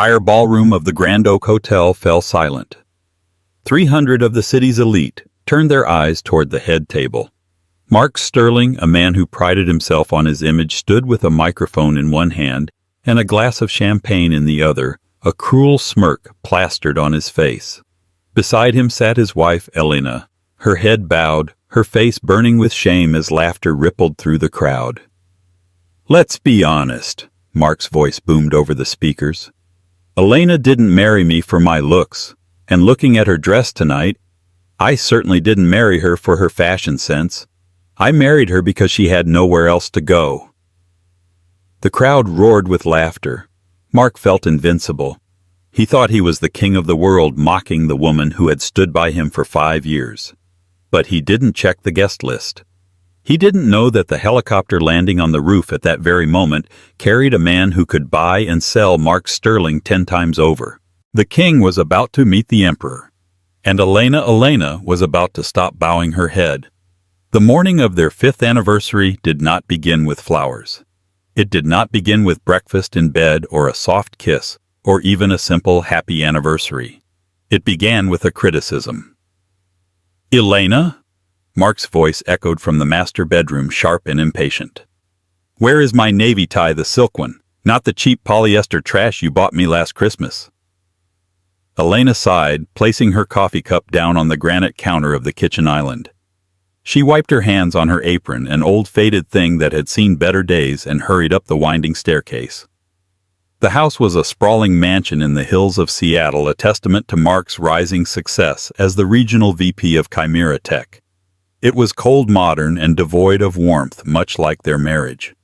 entire ballroom of the Grand Oak Hotel fell silent. 300 of the city's elite turned their eyes toward the head table. Mark Sterling, a man who prided himself on his image, stood with a microphone in one hand and a glass of champagne in the other, a cruel smirk plastered on his face. Beside him sat his wife, Elena, her head bowed, her face burning with shame as laughter rippled through the crowd. "Let's be honest," Mark's voice boomed over the speakers. "Elena didn't marry me for my looks, and looking at her dress tonight, I certainly didn't marry her for her fashion sense. I married her because she had nowhere else to go." The crowd roared with laughter. Mark felt invincible. He thought he was the king of the world, mocking the woman who had stood by him for 5 years. But he didn't check the guest list. He didn't know that the helicopter landing on the roof at that very moment carried a man who could buy and sell Mark Sterling 10 times over. The king was about to meet the emperor, and Elena was about to stop bowing her head. The morning of their 5th anniversary did not begin with flowers. It did not begin with breakfast in bed or a soft kiss, or even a simple happy anniversary. It began with a criticism. "Elena?" Mark's voice echoed from the master bedroom, sharp and impatient. "Where is my navy tie, the silk one, not the cheap polyester trash you bought me last Christmas?" Elena sighed, placing her coffee cup down on the granite counter of the kitchen island. She wiped her hands on her apron, an old faded thing that had seen better days, and hurried up the winding staircase. The house was a sprawling mansion in the hills of Seattle, a testament to Mark's rising success as the regional VP of Chimera Tech. It was cold, modern, and devoid of warmth, much like their marriage.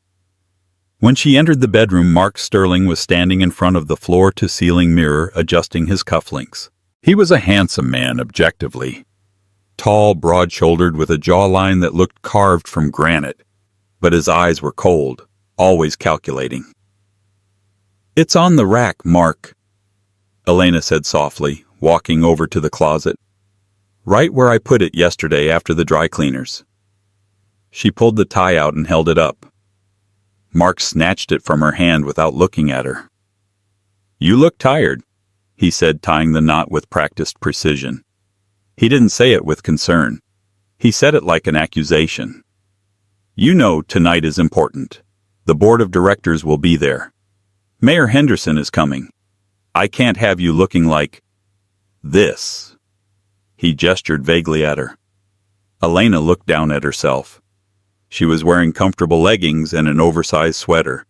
When she entered the bedroom, Mark Sterling was standing in front of the floor-to-ceiling mirror, adjusting his cufflinks. He was a handsome man, objectively. Tall, broad-shouldered, with a jawline that looked carved from granite, but his eyes were cold, always calculating. "It's on the rack, Mark," Elena said softly, walking over to the closet. "Right where I put it yesterday after the dry cleaners." She pulled the tie out and held it up. Mark snatched it from her hand without looking at her. "You look tired," he said, tying the knot with practiced precision. He didn't say it with concern. He said it like an accusation. "You know tonight is important. The board of directors will be there. Mayor Henderson is coming. I can't have you looking like this." He gestured vaguely at her. Elena looked down at herself. She was wearing comfortable leggings and an oversized sweater.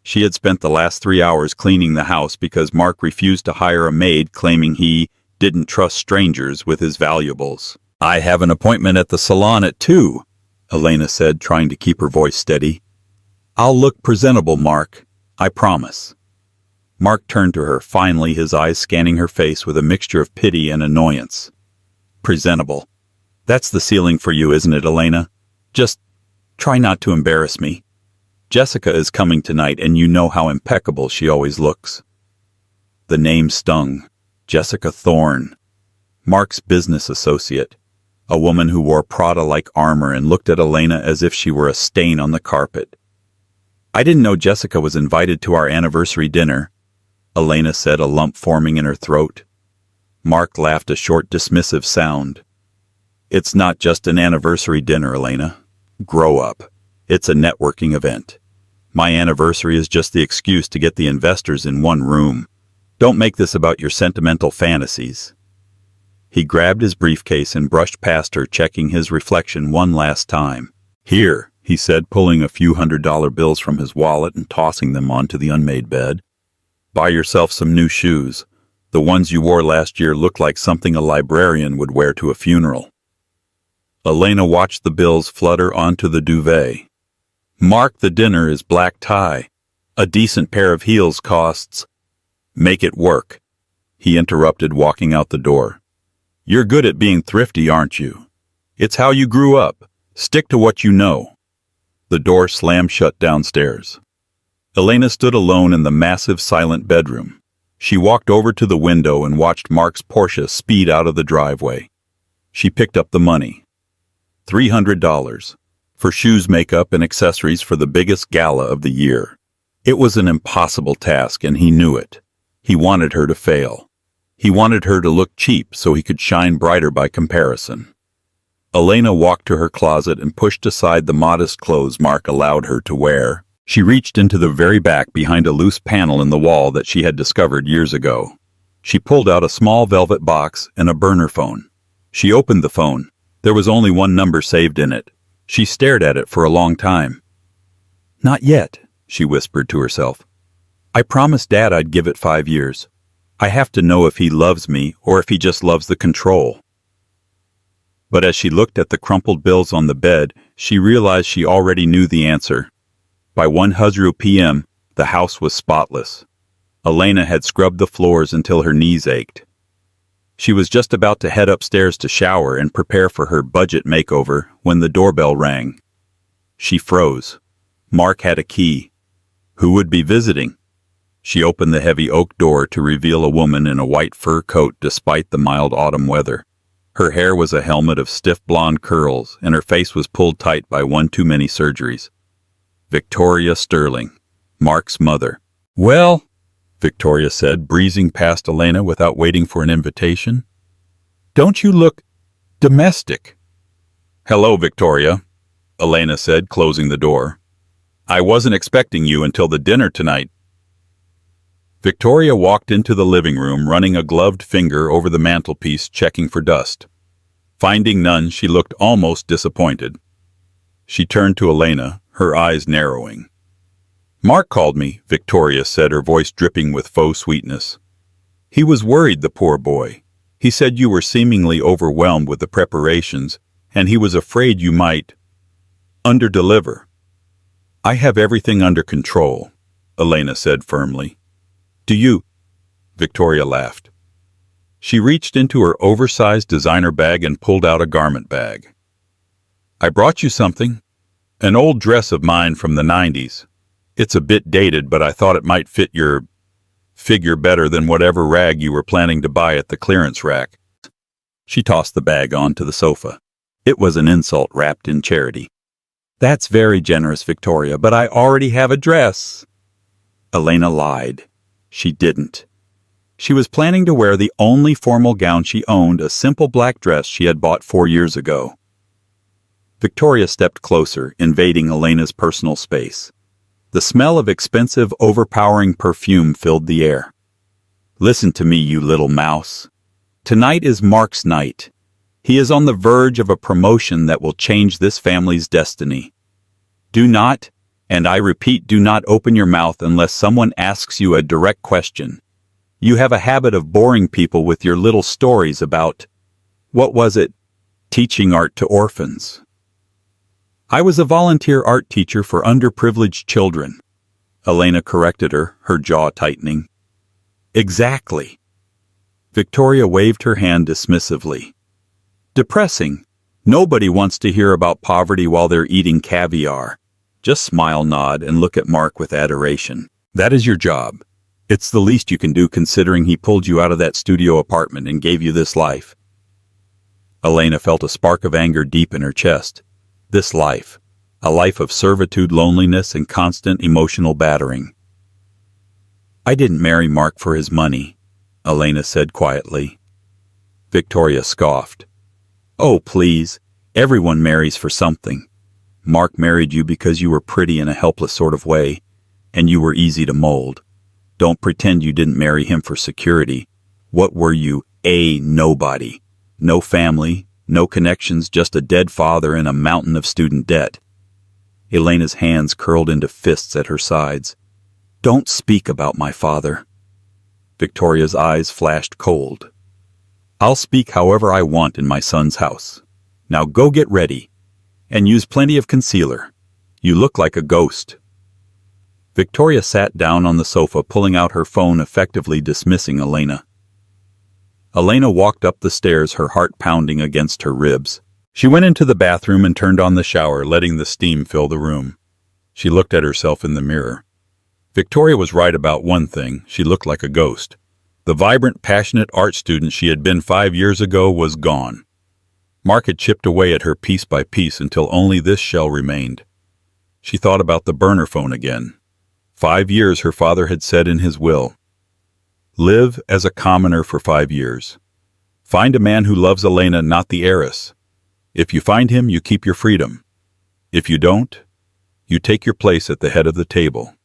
She had spent the last 3 hours cleaning the house because Mark refused to hire a maid, claiming he didn't trust strangers with his valuables. "I have an appointment at the salon at 2, Elena said, trying to keep her voice steady. "I'll look presentable, Mark. I promise." Mark turned to her, finally, his eyes scanning her face with a mixture of pity and annoyance. "Presentable. That's the ceiling for you, isn't it, Elena? Just try not to embarrass me. Jessica is coming tonight, and you know how impeccable she always looks." The name stung. Jessica Thorne. Mark's business associate. A woman who wore Prada-like armor and looked at Elena as if she were a stain on the carpet. "I didn't know Jessica was invited to our anniversary dinner," Elena said, a lump forming in her throat. Mark laughed, a short, dismissive sound. "It's not just an anniversary dinner, Elena. Grow up. It's a networking event. My anniversary is just the excuse to get the investors in one room. Don't make this about your sentimental fantasies." He grabbed his briefcase and brushed past her, checking his reflection one last time. "Here," he said, pulling a few $100 bills from his wallet and tossing them onto the unmade bed. "Buy yourself some new shoes. The ones you wore last year look like something a librarian would wear to a funeral." Elena watched the bills flutter onto the duvet. "Mark, the dinner is black tie. A decent pair of heels costs—" "Make it work," he interrupted, walking out the door. "You're good at being thrifty, aren't you? It's how you grew up. Stick to what you know." The door slammed shut downstairs. Elena stood alone in the massive, silent bedroom. She walked over to the window and watched Mark's Porsche speed out of the driveway. She picked up the money. $300. For shoes, makeup, and accessories for the biggest gala of the year. It was an impossible task, and he knew it. He wanted her to fail. He wanted her to look cheap so he could shine brighter by comparison. Elena walked to her closet and pushed aside the modest clothes Mark allowed her to wear. She reached into the very back behind a loose panel in the wall that she had discovered years ago. She pulled out a small velvet box and a burner phone. She opened the phone. There was only one number saved in it. She stared at it for a long time. "Not yet," she whispered to herself. "I promised Dad I'd give it 5 years. I have to know if he loves me or if he just loves the control." But as she looked at the crumpled bills on the bed, she realized she already knew the answer. By 1:00 p.m., the house was spotless. Elena had scrubbed the floors until her knees ached. She was just about to head upstairs to shower and prepare for her budget makeover when the doorbell rang. She froze. Mark had a key. Who would be visiting? She opened the heavy oak door to reveal a woman in a white fur coat despite the mild autumn weather. Her hair was a helmet of stiff blonde curls, and her face was pulled tight by one too many surgeries. Victoria Sterling, Mark's mother. "Well," Victoria said, breezing past Elena without waiting for an invitation. "Don't you look domestic?" "Hello, Victoria," Elena said, closing the door. "I wasn't expecting you until the dinner tonight." Victoria walked into the living room, running a gloved finger over the mantelpiece, checking for dust. Finding none, she looked almost disappointed. She turned to Elena, her eyes narrowing. "Mark called me," Victoria said, her voice dripping with faux sweetness. "He was worried, the poor boy. He said you were seemingly overwhelmed with the preparations, and he was afraid you might underdeliver." "I have everything under control," Elena said firmly. "Do you?" Victoria laughed. She reached into her oversized designer bag and pulled out a garment bag. "I brought you something. An old dress of mine from the 90s. It's a bit dated, but I thought it might fit your figure better than whatever rag you were planning to buy at the clearance rack." She tossed the bag onto the sofa. It was an insult wrapped in charity. "That's very generous, Victoria, but I already have a dress." Elena lied. She didn't. She was planning to wear the only formal gown she owned, a simple black dress she had bought 4 years ago. Victoria stepped closer, invading Elena's personal space. The smell of expensive, overpowering perfume filled the air. "Listen to me, you little mouse. Tonight is Mark's night. He is on the verge of a promotion that will change this family's destiny. Do not, and I repeat, do not open your mouth unless someone asks you a direct question. You have a habit of boring people with your little stories about, what was it, teaching art to orphans." "I was a volunteer art teacher for underprivileged children," Elena corrected her, her jaw tightening. "Exactly." Victoria waved her hand dismissively. "Depressing. Nobody wants to hear about poverty while they're eating caviar. Just smile, nod, and look at Mark with adoration. That is your job. It's the least you can do considering he pulled you out of that studio apartment and gave you this life." Elena felt a spark of anger deep in her chest. This life. A life of servitude, loneliness, and constant emotional battering. "I didn't marry Mark for his money," Elena said quietly. Victoria scoffed. "Oh, please. Everyone marries for something. Mark married you because you were pretty in a helpless sort of way, and you were easy to mold. Don't pretend you didn't marry him for security. What were you? A nobody. No family, no connections, just a dead father and a mountain of student debt." Elena's hands curled into fists at her sides. "Don't speak about my father." Victoria's eyes flashed cold. "I'll speak however I want in my son's house. Now go get ready. And use plenty of concealer. You look like a ghost." Victoria sat down on the sofa, pulling out her phone, effectively dismissing Elena. Elena walked up the stairs, her heart pounding against her ribs. She went into the bathroom and turned on the shower, letting the steam fill the room. She looked at herself in the mirror. Victoria was right about one thing: she looked like a ghost. The vibrant, passionate art student she had been 5 years ago was gone. Mark had chipped away at her piece by piece until only this shell remained. She thought about the burner phone again. 5 years, her father had said in his will. Live as a commoner for 5 years. Find a man who loves Elena, not the heiress. If you find him, you keep your freedom. If you don't, you take your place at the head of the table.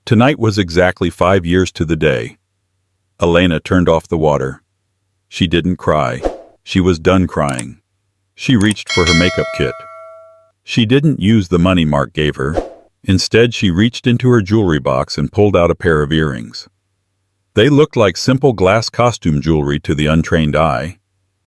Tonight was exactly 5 years to the day. Elena turned off the water. She didn't cry. She was done crying. She reached for her makeup kit. She didn't use the money Mark gave her. Instead, she reached into her jewelry box and pulled out a pair of earrings. They looked like simple glass costume jewelry to the untrained eye,